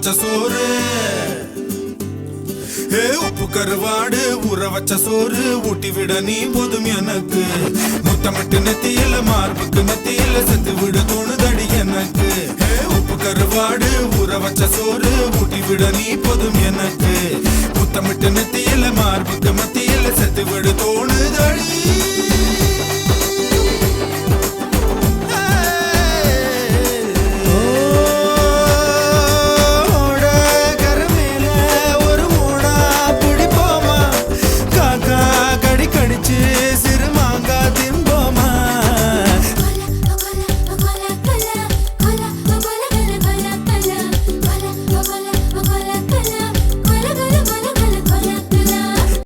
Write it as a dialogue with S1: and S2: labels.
S1: வச்ச சோறு உப்பு கருவாடு ஊற வச்ச சோறு ஊட்டி விட நீ போதும் எனக்கு முத்தமிட்டு நெத்தியில மார்புக்கு மத்தியில செத்து விட தோணுதடி எனக்கு உப்பு கருவாடு ஊற வச்ச சோறு ஊட்டி விட நீ போதும் எனக்கு முத்தமிட்டு நெத்தியில மார்புக்கு மத்தியில செத்து விட தோணுதடி